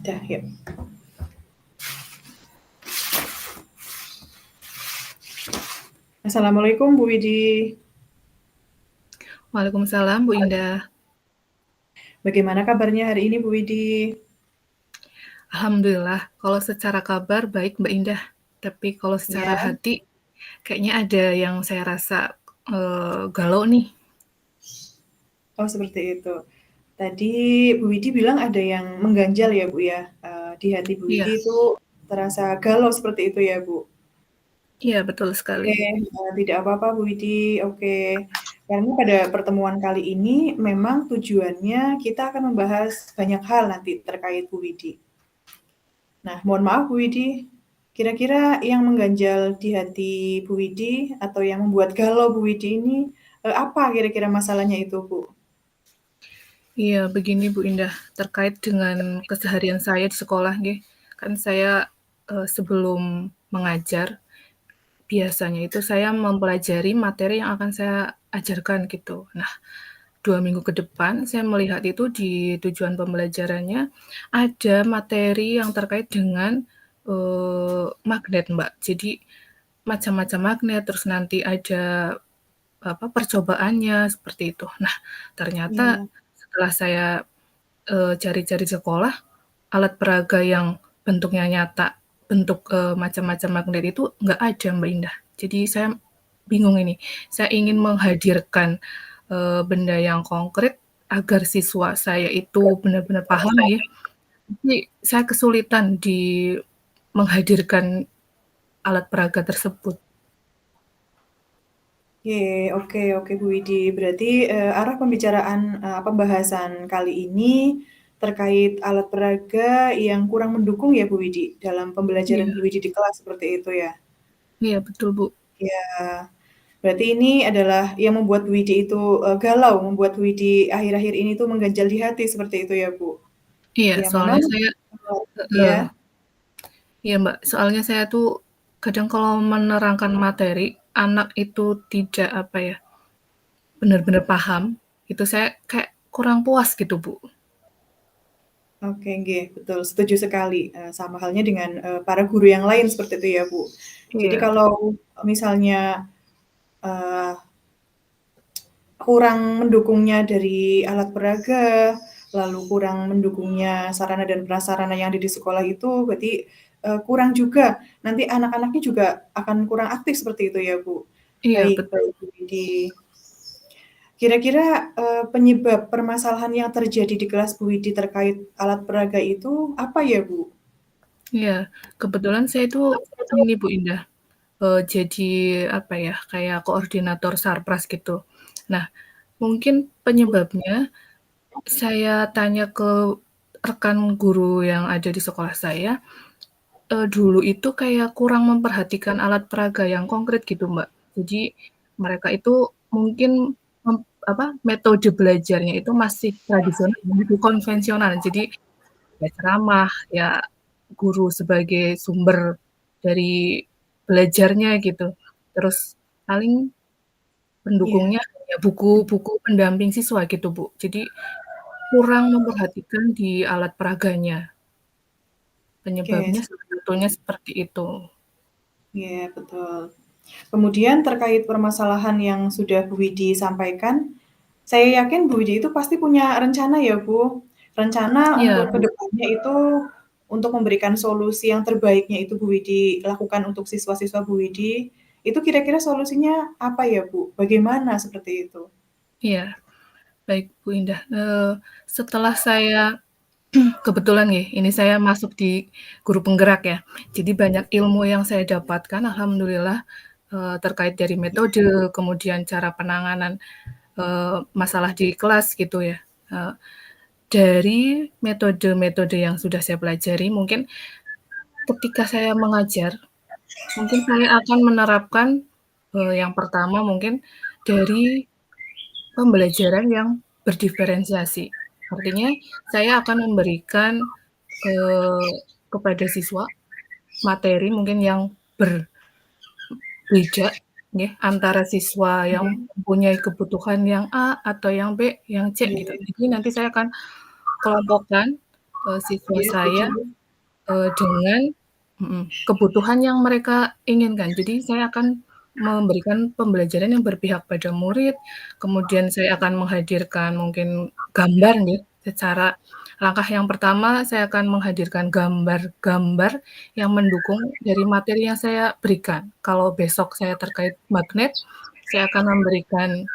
Dah, ya. Assalamualaikum Bu Widi. Waalaikumsalam Bu Indah. Bagaimana kabarnya hari ini Bu Widi? Alhamdulillah, kalau secara kabar baik Mbak Indah. Tapi kalau secara Ya. hati, kayaknya ada yang saya rasa galau nih. Oh seperti itu. Tadi Bu Widi bilang ada yang mengganjal ya Bu ya. Di hati Bu Iya, Widi itu terasa galau seperti itu ya Bu. iya betul sekali. Oke, tidak apa-apa Bu Widi. Oke. Karena pada pertemuan kali ini memang tujuannya kita akan membahas banyak hal nanti terkait Bu Widi. Nah, mohon maaf Bu Widi, kira-kira yang mengganjal di hati Bu Widi atau yang membuat galau Bu Widi ini, apa kira-kira masalahnya itu, Bu? Iya, begini Bu Indah, terkait dengan keseharian saya di sekolah nggih. Kan saya sebelum mengajar, biasanya itu saya mempelajari materi yang akan saya ajarkan gitu. Nah, 2 minggu ke depan saya melihat itu di tujuan pembelajarannya ada materi yang terkait dengan magnet, Mbak. Jadi macam-macam magnet, terus nanti ada percobaannya seperti itu. Nah, ternyata Iya. setelah saya cari-cari sekolah, alat peraga yang bentuknya nyata, bentuk macam-macam magnet itu nggak ada Mbak Indah. Jadi saya bingung ini. Saya ingin menghadirkan benda yang konkret agar siswa saya itu benar-benar paham ya. Tapi saya kesulitan di menghadirkan alat peraga tersebut. Oke oke Bu Widi. Berarti, arah pembicaraan, pembahasan kali ini terkait alat peraga yang kurang mendukung ya Bu Widi, dalam pembelajaran Iya, Bu Widi di kelas seperti itu ya? iya betul Bu. Ya, berarti ini adalah yang membuat Bu Widi itu, galau, membuat Bu Widi akhir-akhir ini tuh mengganjal di hati seperti itu ya, Bu? Iya, Ya memang soalnya saya iya, iya Mbak, soalnya saya tuh kadang kalau menerangkan materi, anak itu tidak apa ya, benar-benar paham, itu saya kayak kurang puas gitu Bu. oke nggih, betul, setuju sekali, sama halnya dengan, para guru yang lain seperti itu ya, Bu. Jadi Iya, kalau misalnya, eee, kurang mendukungnya dari alat peraga, lalu kurang mendukungnya sarana dan prasarana yang ada di sekolah itu berarti, kurang juga, nanti anak-anaknya juga akan kurang aktif seperti itu ya, Bu? iya Baik betul. baik, Bu Widi. Kira-kira, penyebab permasalahan yang terjadi di kelas Bu Widi terkait alat peraga itu apa ya, Bu? Iya, kebetulan saya itu ini Bu Indah, jadi apa ya, kayak koordinator Sarpras gitu. Nah, mungkin penyebabnya saya tanya ke rekan guru yang ada di sekolah saya, dulu itu kayak kurang memperhatikan alat peraga yang konkret gitu, Mbak. Jadi mereka itu mungkin metode belajarnya itu masih tradisional, gitu, konvensional. Jadi ya ceramah, ya guru sebagai sumber dari belajarnya gitu. Terus paling Iya, pendukungnya ya buku-buku pendamping siswa gitu, Bu. Jadi kurang memperhatikan di alat peraganya. oke, Penyebabnya salah satunya seperti itu. iya betul. Kemudian terkait permasalahan yang sudah Bu Widi sampaikan, saya yakin Bu Widi itu pasti punya rencana ya, Bu? Rencana Iya, untuk ke depannya itu, untuk memberikan solusi yang terbaiknya itu Bu Widi lakukan untuk siswa-siswa Bu Widi, itu kira-kira solusinya apa ya, Bu? Bagaimana seperti itu? iya. Baik Bu Indah, setelah saya kebetulan nih, ini saya masuk di guru penggerak ya. Jadi banyak ilmu yang saya dapatkan alhamdulillah, terkait dari metode, kemudian cara penanganan, masalah di kelas gitu ya. Eee, dari metode-metode yang sudah saya pelajari, mungkin ketika saya mengajar, mungkin saya akan menerapkan, yang pertama mungkin dari pembelajaran yang berdiferensiasi. Artinya saya akan memberikan, eee, kepada siswa materi mungkin yang berbeda ya, antara siswa yang Iya mempunyai kebutuhan yang A atau yang B, yang C gitu. iya Jadi nanti saya akan kelompokkan, siswa Iya, saya, setuju. dengan kebutuhan yang mereka inginkan. Jadi saya akan memberikan pembelajaran yang berpihak pada murid, kemudian saya akan menghadirkan mungkin gambar nih, secara langkah yang pertama saya akan menghadirkan gambar-gambar yang mendukung dari materi yang saya berikan. Kalau besok saya terkait magnet, saya akan memberikan,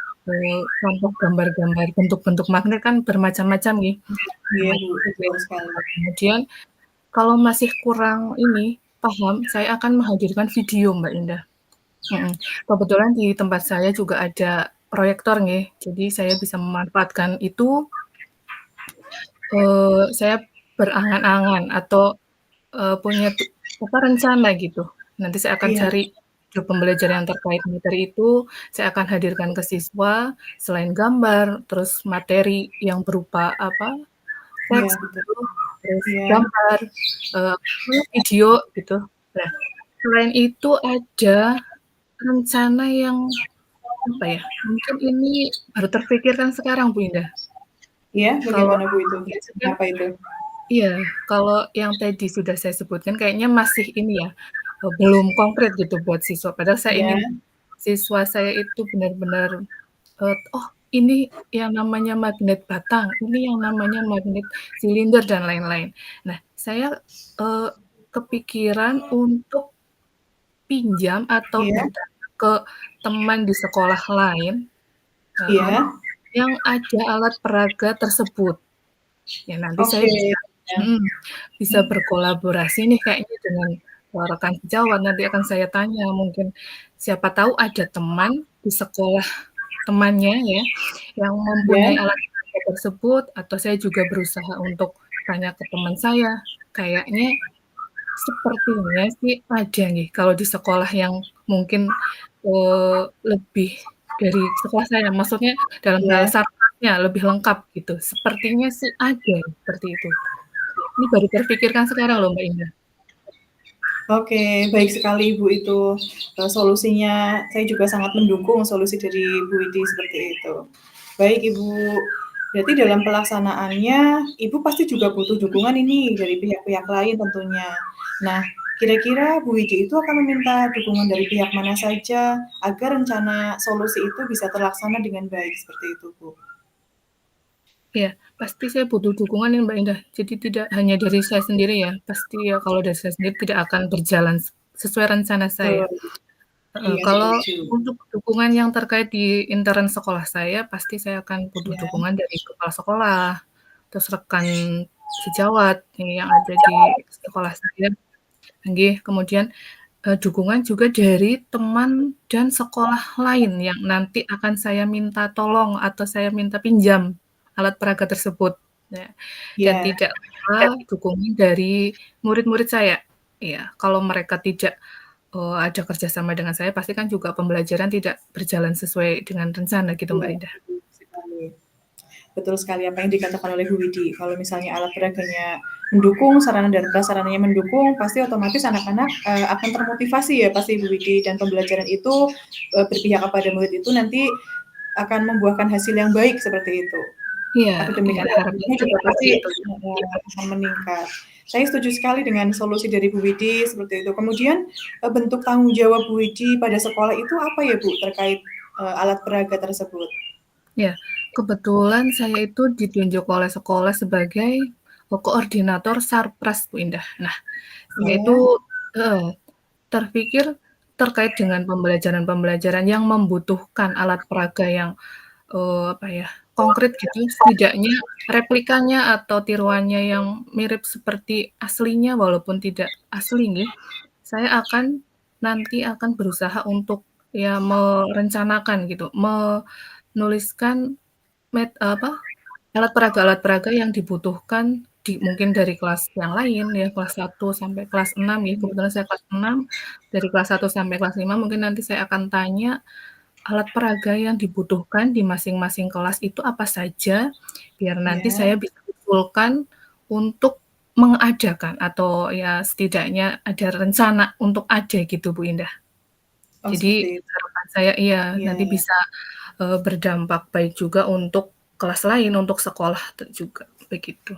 contoh gambar-gambar bentuk-bentuk magnet kan bermacam-macam nih, Iya, Bu, bermacam-macam. betul sekali. Kemudian kalau masih kurang ini, paham, saya akan menghadirkan video, Mbak Indah. Kebetulan di tempat saya juga ada proyektor nih, jadi saya bisa memanfaatkan itu, saya berangan-angan atau, punya rencana gitu. Nanti saya akan Iya, cari video pembelajaran yang terkait materi itu, saya akan hadirkan ke siswa, selain gambar, terus materi yang berupa apa, iya, teks betul. gitu, terus Iya, gambar, eee, video gitu. Nah, selain itu ada rencana yang, apa ya, mungkin ini baru terpikirkan sekarang, Bu Indah. iya, Kalau bagaimana, Bu, itu? biasanya Apa itu? iya, kalau yang tadi sudah saya sebutkan kayaknya masih ini ya, belum konkret gitu buat siswa. Padahal saya Iya, ingin siswa saya itu benar-benar, "Oh, ini yang namanya magnet batang, ini yang namanya magnet silinder," dan lain-lain. Nah, saya, eee, kepikiran untuk pinjam atau iya, bertanya ke teman di sekolah lain, heeh, iya. yang ada alat peraga tersebut. Ya nanti saya Oke, bisa ya. bisa berkolaborasi nih kayaknya dengan, rekan sejawat, nanti akan saya tanya mungkin, siapa tahu ada teman di sekolah temannya ya, yang Iya, mempunyai alat peraga tersebut, atau saya juga berusaha untuk tanya ke teman saya, kayaknya sepertinya sih ada nih kalau di sekolah yang mungkin, lebih dari sekolah saya, maksudnya dalam hal iya. sarprasnya lebih lengkap gitu, sepertinya sih ada seperti itu. Ini baru terpikirkan sekarang loh, Mbak Indah. Oke, baik sekali Ibu itu, solusinya saya juga sangat mendukung solusi dari Bu Widi seperti itu. Baik Ibu, berarti dalam pelaksanaannya Ibu pasti juga butuh dukungan ini dari pihak-pihak lain tentunya. Nah, kira-kira Bu Widi itu akan meminta dukungan dari pihak mana saja agar rencana solusi itu bisa terlaksana dengan baik seperti itu, Bu? Iya, pasti saya butuh dukungan ya, Mbak Indah. Jadi tidak hanya dari saya sendiri ya, pasti ya kalau dari saya sendiri tidak akan berjalan sesuai rencana saya. Betul, Heeh, iya kalau setuju. untuk dukungan yang terkait di intern sekolah saya, pasti saya akan butuh Ya, dukungan dari kepala sekolah, terus rekan sejawat yang ada di sekolah saya, nggih, kemudian, dukungan juga dari teman dan sekolah lain yang nanti akan saya minta tolong atau saya minta pinjam alat peraga tersebut. Nah, dan iya, tidak lupa dukungan dari murid-murid saya. Iya, kalau mereka tidak ada kerjasama dengan saya, pasti kan juga pembelajaran tidak berjalan sesuai dengan rencana gitu, Mbak iya, Indah. betul sekali. Betul sekali apa yang dikatakan oleh Bu Widi. Kalau misalnya alat peraganya mendukung, sarana dan prasarananya mendukung, pasti otomatis anak-anak akan termotivasi ya pasti Bu Widi dan pembelajaran itu berpihak kepada murid itu nanti akan membuahkan hasil yang baik seperti itu. Iya Akademik iya, harapan anak-anaknya saya juga seperti pasti itu. akan meningkat. Saya setuju sekali dengan solusi dari Bu Widi seperti itu. Kemudian bentuk tanggung jawab Bu Widi pada sekolah itu apa ya Bu terkait alat peraga tersebut? Ya, kebetulan saya itu ditunjuk oleh sekolah sebagai, koordinator Sarpras, Bu Indah. Nah, saya itu Ya, heeh, terpikir terkait dengan pembelajaran-pembelajaran yang membutuhkan alat peraga yang, apa ya, konkret gitu, setidaknya replikanya atau tiruannya yang mirip seperti aslinya walaupun tidak asli nggih, saya nanti akan berusaha untuk ya merencanakan gitu, menuliskan alat peraga yang dibutuhkan mungkin dari kelas yang lain ya, kelas 1 sampai kelas 6 ya, ya, kebetulan saya kelas 6, dari kelas 1 sampai kelas 5 mungkin nanti saya akan tanya alat peraga yang dibutuhkan di masing-masing kelas itu apa saja, biar nanti ya. saya bisa usulkan untuk mengadakan atau ya setidaknya ada rencana untuk ada gitu, Bu Indah. Oh, Jadi seperti itu. harapan saya iya, nanti Iya. bisa, berdampak baik juga untuk kelas lain, untuk sekolah juga, begitu.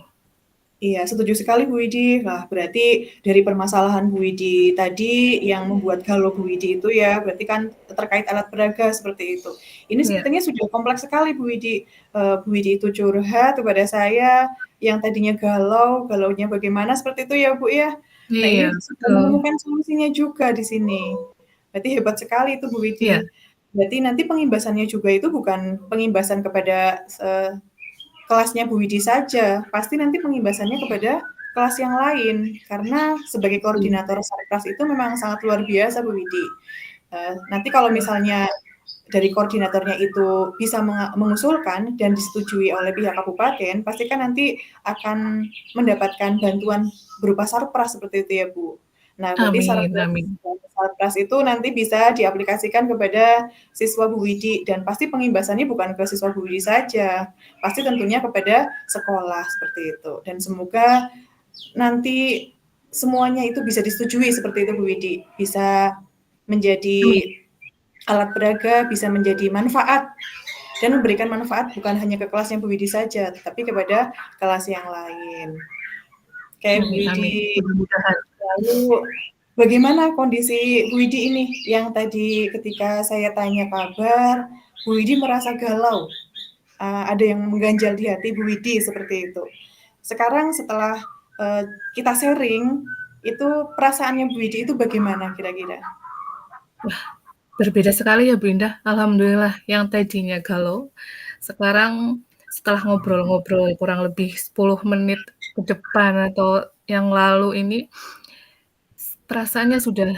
Iya, setuju sekali Bu Widi. Nah, berarti dari permasalahan Bu Widi tadi yang membuat galau Bu Widi itu ya, berarti kan terkait alat peraga seperti itu. Ini Iya. sepertinya sudah kompleks sekali Bu Widi. Bu Widi itu curhat kepada saya, yang tadinya galau, galaunya bagaimana seperti itu ya Bu ya. Nah, Iya, ini sudah betul. menemukan solusinya juga di sini. Berarti hebat sekali itu Bu Iya. Widi. Berarti nanti pengimbasannya juga itu bukan pengimbasan kepada kelasnya Bu Widi saja, pasti nanti pengimbasannya kepada kelas yang lain, karena sebagai Betul. koordinator Sarkras itu memang sangat luar biasa Bu Widi. Nanti kalau Betul. misalnya dari koordinatornya itu bisa mengusulkan dan disetujui oleh pihak kabupaten, pasti kan nanti akan mendapatkan bantuan berupa Sarpras seperti itu ya Bu. Nah, berarti Amin amin. Sarpras itu nanti bisa diaplikasikan kepada siswa Bu Widi dan pasti pengimbasannya bukan ke siswa Bu Widi saja, pasti tentunya kepada sekolah seperti itu. Dan semoga nanti semuanya itu bisa disetujui seperti itu Bu Widi, bisa Amin. menjadi alat peraga, bisa menjadi manfaat dan memberikan manfaat bukan hanya ke kelasnya Bu Widi saja, tetapi kepada kelas yang lain. Kayak Bu Amin amin. Widi, Mudah-mudahan. lalu bagaimana kondisi Bu Widi ini yang tadi ketika saya tanya kabar, Bu Widi merasa galau, ada yang mengganjal di hati Bu Widi seperti itu. Sekarang setelah kita sharing, itu perasaannya Bu Widi itu bagaimana kira-kira? Wah, berbeda sekali ya Bu Indah. Alhamdulillah yang tadinya galau, sekarang setelah ngobrol-ngobrol kurang lebih 10 menit ke depan atau yang lalu ini, perasaannya sudah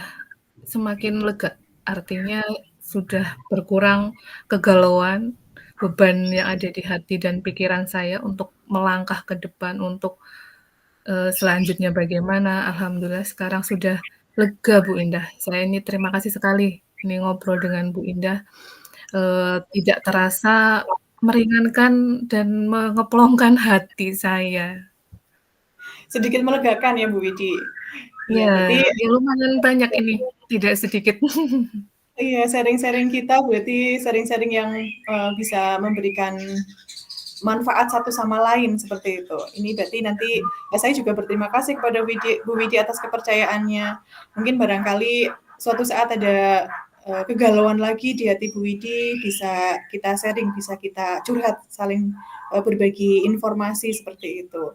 semakin lega. Artinya sudah berkurang kegalauan, beban yang ada di hati dan pikiran saya untuk melangkah ke depan, untuk selanjutnya bagaimana. Alhamdulillah sekarang sudah lega Bu Indah. Saya ini terima kasih sekali ini ngobrol dengan Bu Indah, tidak terasa meringankan dan mengeplongkan hati saya. Sedikit melegakan ya Bu Widi. Iya, Iya, berarti ya lumayan banyak ini, tidak sedikit. iya, sharing-sharing kita berarti sharing-sharing yang bisa memberikan manfaat satu sama lain seperti itu. Ini berarti nanti saya juga berterima kasih kepada Bu Widi atas kepercayaannya. Mungkin barangkali suatu saat ada kegalauan lagi di hati Bu Widi, bisa kita sharing, bisa kita curhat, saling berbagi informasi seperti itu.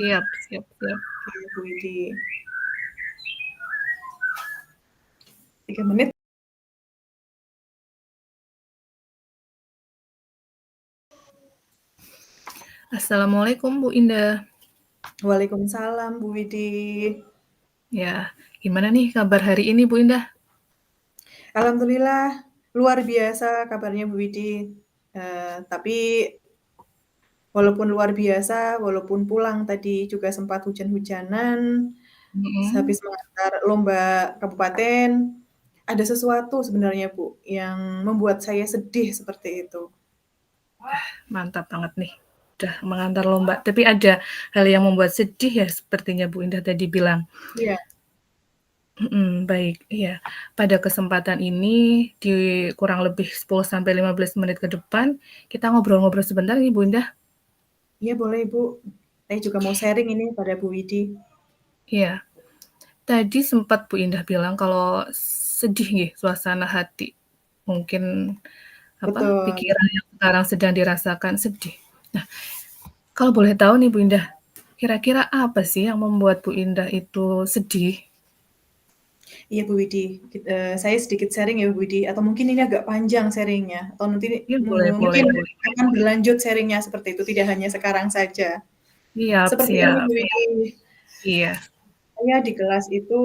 Siap siap siap. Oke, Bu Widi. 3 menit. Assalamualaikum Bu Indah. Waalaikumsalam Bu Widi. Ya, gimana nih kabar hari ini Bu Indah? Alhamdulillah luar biasa kabarnya Bu Widi. Tapi walaupun luar biasa, walaupun pulang tadi juga sempat hujan-hujanan, Mhm. habis mengantar lomba kabupaten, ada sesuatu sebenarnya Bu, yang membuat saya sedih seperti itu. Mantap banget nih, udah mengantar lomba. Tapi ada hal yang membuat sedih ya sepertinya Bu Indah tadi bilang? Iya. Baik, iya. Pada kesempatan ini di kurang lebih 10 sampai 15 menit ke depan, kita ngobrol-ngobrol sebentar nih Bu Indah. Iya boleh Bu, saya juga mau sharing ini pada Bu Widi. Iya, tadi sempat Bu Indah bilang kalau sedih nggih suasana hati, mungkin apa, Betul. pikiran yang sekarang sedang dirasakan sedih. Nah, kalau boleh tahu nih Bu Indah, kira-kira apa sih yang membuat Bu Indah itu sedih? Iya Bu Widi, saya sedikit sharing ya Bu Widi, atau mungkin ini agak panjang sharing-nya, atau nanti Iya boleh boleh mungkin boleh. akan berlanjut sharing-nya seperti itu, tidak hanya sekarang saja. Siap Seperti ini siap, Bu iya. Widi, Iya. saya di kelas itu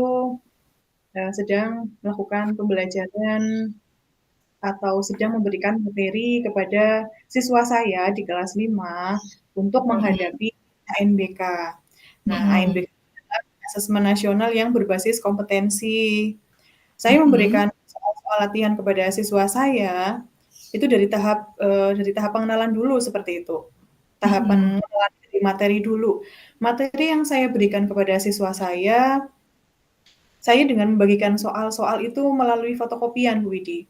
sedang melakukan pembelajaran atau sedang memberikan materi kepada siswa saya di kelas 5 untuk Mhm menghadapi ANBK. Nah, mhm ANBK adalah asesmen nasional yang berbasis kompetensi. Saya mhm memberikan soal-soal latihan kepada siswa saya, itu dari tahap pengenalan dulu seperti itu. mhm. Tahapan mengenali materi dulu. Materi yang saya berikan kepada siswa saya dengan membagikan soal-soal itu melalui fotokopian, Bu Widi.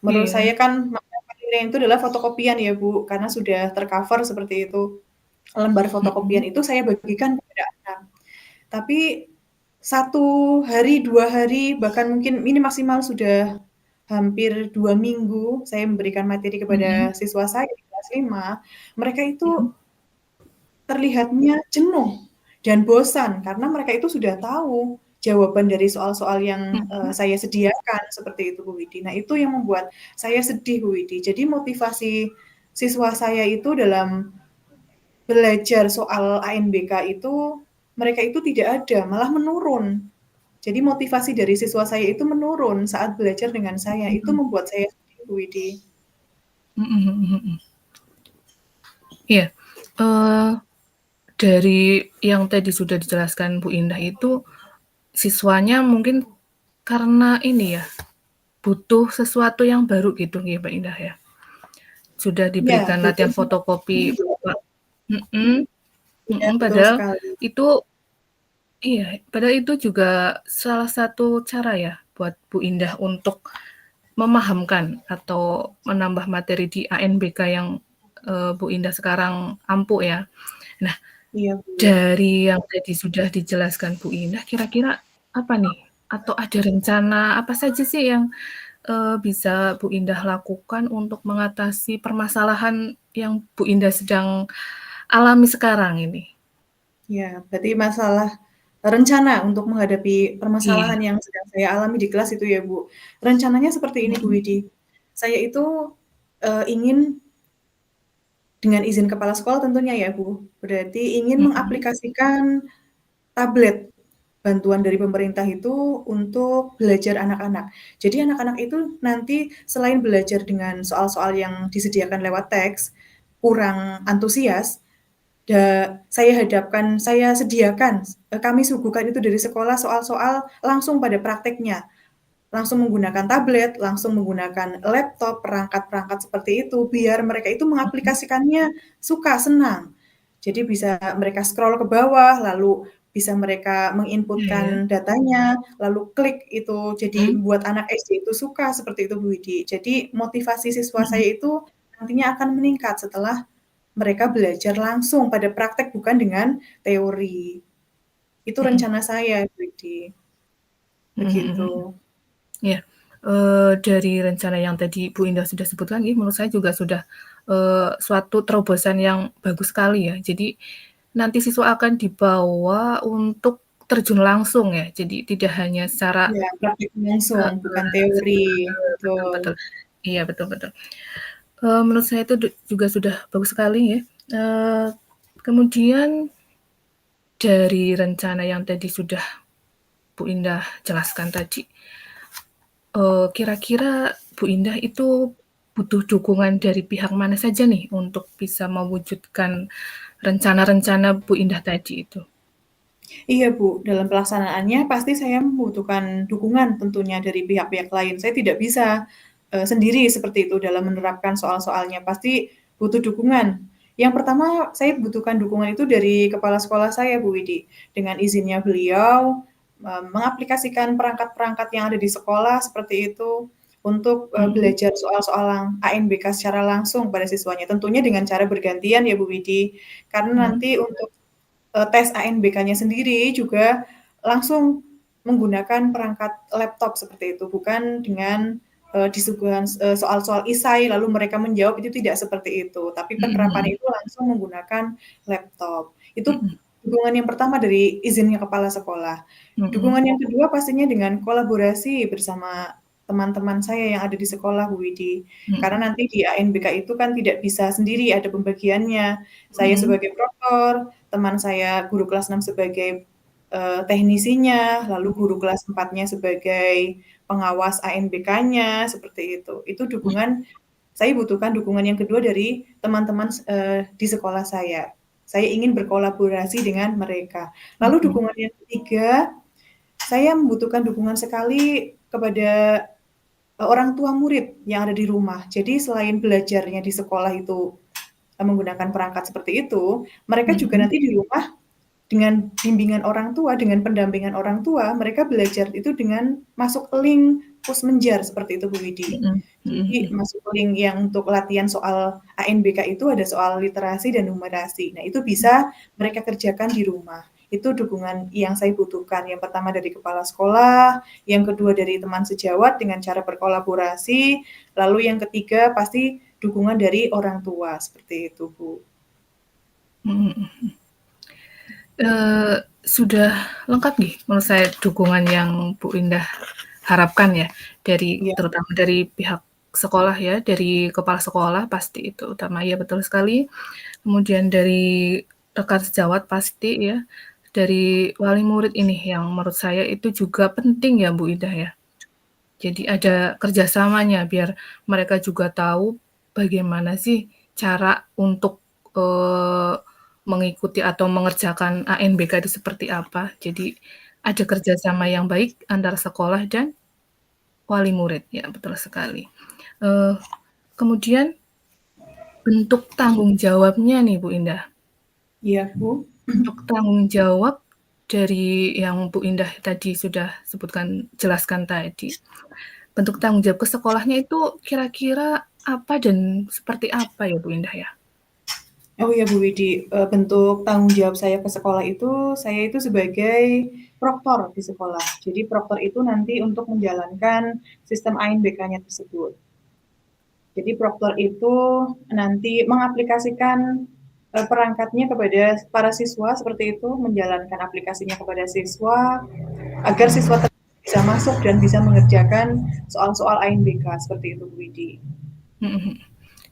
Menurut saya Iya kan materinya itu adalah fotokopian ya, Bu, karena sudah tercover seperti itu. lembar fotokopian Mhm. itu saya bagikan kepada anak. Tapi 1 hari, 2 hari, bahkan mungkin ini maksimal sudah hampir 2 minggu saya memberikan materi kepada Mhm. siswa saya di kelas 5, mereka itu Mhm. terlihatnya jenuh dan bosan karena mereka itu sudah tahu jawaban dari soal-soal yang, Mhm. saya sediakan seperti itu, Bu Widi. Nah, itu yang membuat saya sedih, Bu Widi. Jadi motivasi siswa saya itu dalam belajar soal ANBK itu, mereka itu tidak ada, malah menurun. Jadi motivasi dari siswa saya itu menurun saat belajar dengan saya, itu Mhm. membuat saya sedih, Bu Widi. Mhm mhm mhm. Iya, eee, dari yang tadi sudah dijelaskan Bu Indah itu, siswanya mungkin karena ini ya, butuh sesuatu yang baru gitu ya, Mbak Indah ya? Sudah Iya, diberikan betul latihan sekali. fotokopi mhm Iya, mhm, betul padahal sekali. itu iya, padahal itu juga salah satu cara ya buat Bu Indah untuk memahamkan atau menambah materi di ANBK yang, Bu Indah sekarang ampuh ya. Nah, Iya, Bu. dari yang tadi sudah dijelaskan Bu Indah, kira-kira apa nih, atau ada rencana apa saja sih yang, bisa Bu Indah lakukan untuk mengatasi permasalahan yang Bu Indah sedang alami sekarang ini? Ya, berarti masalah rencana untuk menghadapi Iya. permasalahan yang sedang saya alami di kelas itu ya, Bu. Rencananya seperti ini, Bu Mhm. Widi. Saya itu, ingin dengan izin kepala sekolah tentunya ya, Bu, berarti ingin Mhm. mengaplikasikan tablet, bantuan dari pemerintah itu untuk belajar anak-anak. Jadi anak-anak itu nanti selain belajar dengan soal-soal yang disediakan lewat teks, kurang antusias, saya sediakan, kami suguhkan itu dari sekolah soal-soal langsung pada prakteknya. Langsung menggunakan tablet, langsung menggunakan laptop, perangkat-perangkat seperti itu, biar mereka itu Mhm. mengaplikasikannya suka, senang. Jadi bisa mereka scroll ke bawah, lalu bisa mereka Iya ya. meng-input-kan datanya, lalu klik itu, jadi Mhm. buat anak SD itu suka seperti itu, Bu Widi. Jadi motivasi siswa Mhm. saya itu nantinya akan meningkat setelah mereka belajar langsung pada praktek, bukan dengan teori. Itu Mhm. rencana saya, Bu Widi. Mhm mhm mhm. Begitu. Iya, dari rencana yang tadi Bu Indah sudah sebutkan ini menurut saya juga sudah, suatu terobosan yang bagus sekali ya. Jadi, nanti siswa akan dibawa untuk terjun langsung ya, jadi tidak hanya secara Iya, praktik langsung, heeh, bukan teori, betul betul. betul. Iya, betul betul. Menurut saya itu juga sudah bagus sekali ya, kemudian dari rencana yang tadi sudah Bu Indah jelaskan tadi, kira-kira Bu Indah itu butuh dukungan dari pihak mana saja nih untuk bisa mewujudkan rencana-rencana Bu Indah tadi itu? Iya, Bu, dalam pelaksanaannya pasti saya membutuhkan dukungan tentunya dari pihak-pihak lain. Saya tidak bisa, sendiri seperti itu dalam menerapkan soal-soalnya, pasti butuh dukungan. Yang pertama, saya butuhkan dukungan itu dari kepala sekolah saya, Bu Widi. Dengan izinnya beliau, mengaplikasikan perangkat-perangkat yang ada di sekolah seperti itu, untuk, Mhm. belajar soal-soal ANBK secara langsung pada siswanya. Tentunya dengan cara bergantian ya, Bu Widi, karena Mhm. nanti untuk tes ANBK-nya sendiri juga langsung menggunakan perangkat laptop seperti itu, bukan dengan, disuguhan soal-soal esai lalu mereka menjawab, itu tidak seperti itu, tapi Mhm penerapan mhm. itu langsung menggunakan laptop. Itu Mhm. dukungan yang pertama dari izinnya kepala sekolah. Mhm. Dukungan yang kedua pastinya dengan kolaborasi bersama teman-teman saya yang ada di sekolah, Bu Widi. Mhm. Karena nanti di ANBK itu kan tidak bisa sendiri, ada pembagiannya. Saya Mhm. sebagai proktor, teman saya guru kelas 6 sebagai, teknisinya, lalu guru kelas 4-nya sebagai pengawas ANBK-nya, seperti itu. Itu Mhm. dukungan saya butuhkan dukungan yang kedua dari teman-teman di sekolah saya. Saya ingin berkolaborasi dengan mereka. Lalu Mhm. dukungan yang ketiga, saya membutuhkan dukungan sekali kepada, orang tua murid yang ada di rumah. Jadi selain belajarnya di sekolah itu, menggunakan perangkat seperti itu, mereka juga Mhm. nanti di rumah dengan bimbingan orang tua, dengan pendampingan orang tua, mereka belajar itu dengan masuk link Pusmenjar seperti itu Bu Widi. Mhm mhm Jadi mhm. masuk link yang untuk latihan soal ANBK itu ada soal literasi dan numerasi. Nah, itu bisa mereka kerjakan di rumah. Itu dukungan yang saya butuhkan. Yang pertama dari kepala sekolah, yang kedua dari teman sejawat dengan cara berkolaborasi, lalu yang ketiga pasti dukungan dari orang tua, seperti itu, Bu. Mhm mhm. Sudah lengkap nih menurut saya dukungan yang Bu Indah harapkan ya, Iya, terutama dari pihak sekolah ya, dari kepala sekolah pasti itu utama, ya betul sekali. Kemudian dari rekan sejawat pasti ya, dari wali murid ini yang menurut saya itu juga penting ya Bu Indah ya. Jadi ada kerjasamanya biar mereka juga tahu bagaimana sih cara untuk, eee, mengikuti atau mengerjakan ANBK itu seperti apa. Jadi ada kerjasama yang baik antara sekolah dan wali murid, ya betul sekali. Eee, Kemudian bentuk tanggung jawabnya nih Bu Indah. iya, Bu. Untuk tanggung jawab dari yang Bu Indah tadi sudah jelaskan tadi. Bentuk tanggung jawab ke sekolahnya itu kira-kira apa dan seperti apa ya Bu Indah ya? Oh iya Bu Widi, bentuk tanggung jawab saya ke sekolah itu, saya itu sebagai proktor di sekolah. Jadi proktor itu nanti untuk menjalankan sistem ANBK-nya tersebut. Jadi proktor itu nanti mengaplikasikan perangkatnya kepada para siswa seperti itu, menjalankan aplikasinya kepada siswa agar siswa bisa masuk dan bisa mengerjakan soal-soal ANBK seperti itu Bu Widi. Mhm mhm.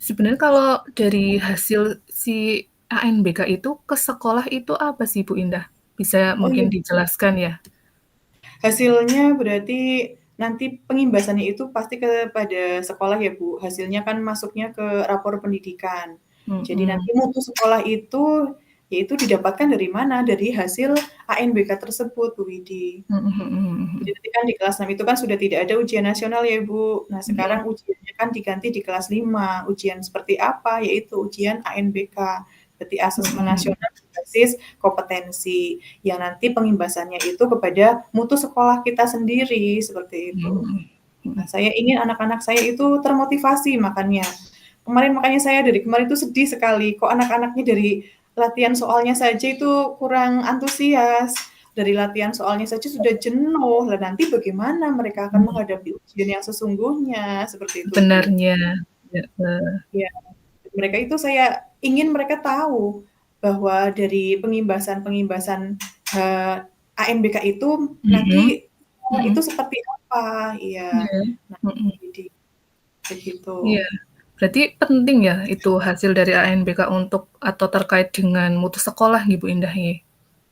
Sebenarnya kalau dari hasil si ANBK itu ke sekolah itu apa sih Bu Indah? Bisa Oh iya, mungkin dijelaskan ya? hasilnya berarti nanti pengimbasannya itu pasti kepada sekolah ya Bu. Hasilnya kan masuknya ke rapor pendidikan. Jadi Mhm. nanti mutu sekolah itu yaitu didapatkan dari mana? Dari hasil ANBK tersebut Bu Widi. Mhm mhm Jadi mhm. nanti kan di kelas 6 itu kan sudah tidak ada ujian nasional ya Bu. Nah Mhm. sekarang ujiannya kan diganti di kelas 5. Ujian seperti apa? Yaitu ujian ANBK. Berarti asesmen Mhm. nasional berbasis kompetensi. Yang nanti pengimbasannya itu kepada mutu sekolah kita sendiri, seperti itu. Mhm Nah mhm. saya ingin anak-anak saya itu termotivasi makanya. Makanya saya dari kemarin itu sedih sekali, kok anak-anaknya dari latihan soalnya saja itu kurang antusias, dari latihan soalnya saja sudah jenuh, lah nanti bagaimana mereka akan Mhm. menghadapi ujian yang sesungguhnya, seperti itu, Bu. Sebenarnya, heeh. Ya, mereka itu saya ingin mereka tahu bahwa dari pengimbasan-pengimbasan, ANBK itu Mhm. nanti itu Mhm. seperti apa, iya. Iya. Nah, Mhm. jadi begitu. Iya. Berarti penting ya itu hasil dari ANBK untuk atau terkait dengan mutu sekolah gitu Bu Indah ya?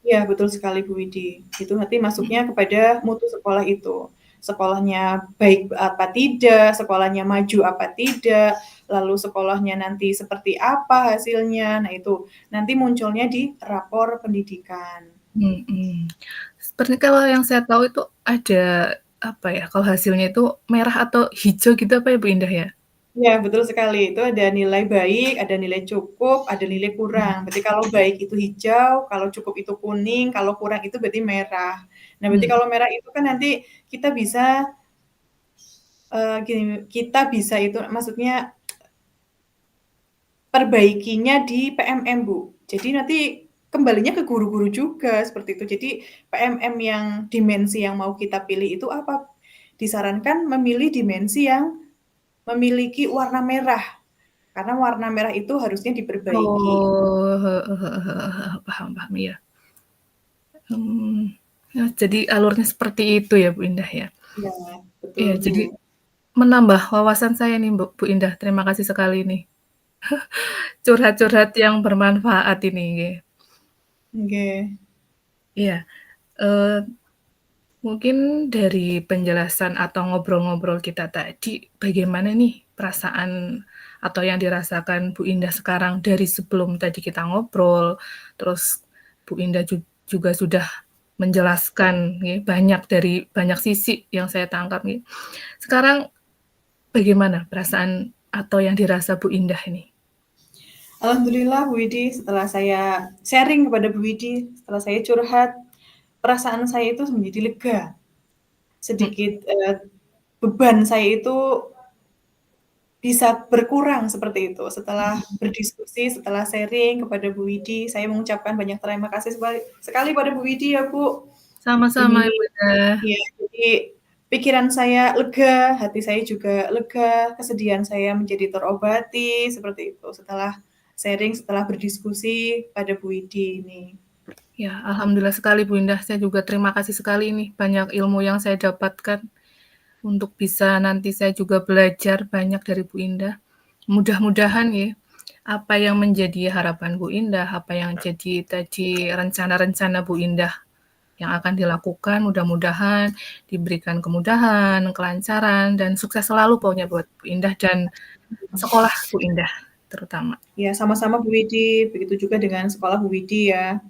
Iya, betul sekali Bu Widi. Itu nanti masuknya Mhm. kepada mutu sekolah itu. Sekolahnya baik apa tidak, sekolahnya maju apa tidak, lalu sekolahnya nanti seperti apa hasilnya. Nah, itu nanti munculnya di rapor pendidikan. Mhm. Seperti kalau yang saya tahu itu ada, apa ya, kalau hasilnya itu merah atau hijau gitu apa ya Bu Indah ya? Iya, betul sekali. Itu ada nilai baik, ada nilai cukup, ada nilai Mhm. kurang. Berarti kalau baik itu hijau, kalau cukup itu kuning, kalau kurang itu berarti merah. Nah, berarti Mhm. kalau merah itu kan nanti kita bisa gini, kita bisa itu maksudnya perbaikinya di PMM, Bu. Jadi nanti kembalinya ke guru-guru juga, seperti itu. Jadi PMM yang dimensi yang mau kita pilih itu apa? Disarankan memilih dimensi yang memiliki warna merah, karena warna merah itu harusnya diperbaiki. Oh, heeh heeh heeh heeh, paham paham, iya. Jadi alurnya seperti itu ya Bu Indah ya? Iya, betul, Iya, Bu. jadi menambah wawasan saya nih Bu Indah, terima kasih sekali nih. Curhat-curhat yang bermanfaat ini, nggih. Oke. Iya, eee, mungkin dari penjelasan atau ngobrol-ngobrol kita tadi, bagaimana nih perasaan atau yang dirasakan Bu Indah sekarang dari sebelum tadi kita ngobrol, terus Bu Indah juga sudah menjelaskan nggih, banyak sisi yang saya tangkap nggih. Sekarang bagaimana perasaan atau yang dirasa Bu Indah ini? Alhamdulillah Bu Widi, setelah saya sharing kepada Bu Widi, setelah saya curhat, perasaan saya itu menjadi lega. Mhm Sedikit, beban saya itu bisa berkurang seperti itu. Setelah berdiskusi, setelah sharing kepada Bu Widi, saya mengucapkan banyak terima kasih sekali pada Bu Widi ya, Bu. Sama-sama, Demi Ibu Indah. ya, jadi pikiran saya lega, hati saya juga lega, kesedihan saya menjadi terobati, seperti itu. Setelah sharing, setelah berdiskusi pada Bu Widi ini. Ya, alhamdulillah sekali Bu Indah. Saya juga terima kasih sekali nih, banyak ilmu yang saya dapatkan untuk bisa nanti saya juga belajar banyak dari Bu Indah. Mudah-mudahan ya, apa yang menjadi harapan Bu Indah, apa yang jadi tadi rencana-rencana Bu Indah yang akan dilakukan, mudah-mudahan diberikan kemudahan, kelancaran, dan sukses selalu pokoknya buat Bu Indah dan sekolah Bu Indah terutama. Ya, sama-sama Bu Widi, begitu juga dengan sekolah Bu Widi ya.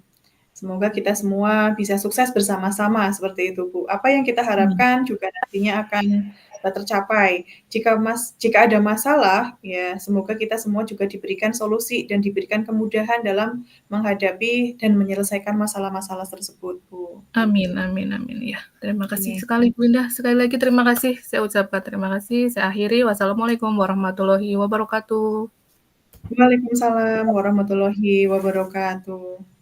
Semoga kita semua bisa sukses bersama-sama seperti itu, Bu. Apa yang kita harapkan juga nantinya akan tercapai. Jika ada masalah, ya semoga kita semua juga diberikan solusi dan diberikan kemudahan dalam menghadapi dan menyelesaikan masalah-masalah tersebut, Bu. Amin, amin, amin. Ya, terima kasih Amin. sekali Bu Indah. Sekali lagi terima kasih. Saya ucapkan terima kasih. Saya akhiri. Wassalamualaikum warahmatullahi wabarakatuh. Waalaikumsalam warahmatullahi wabarakatuh.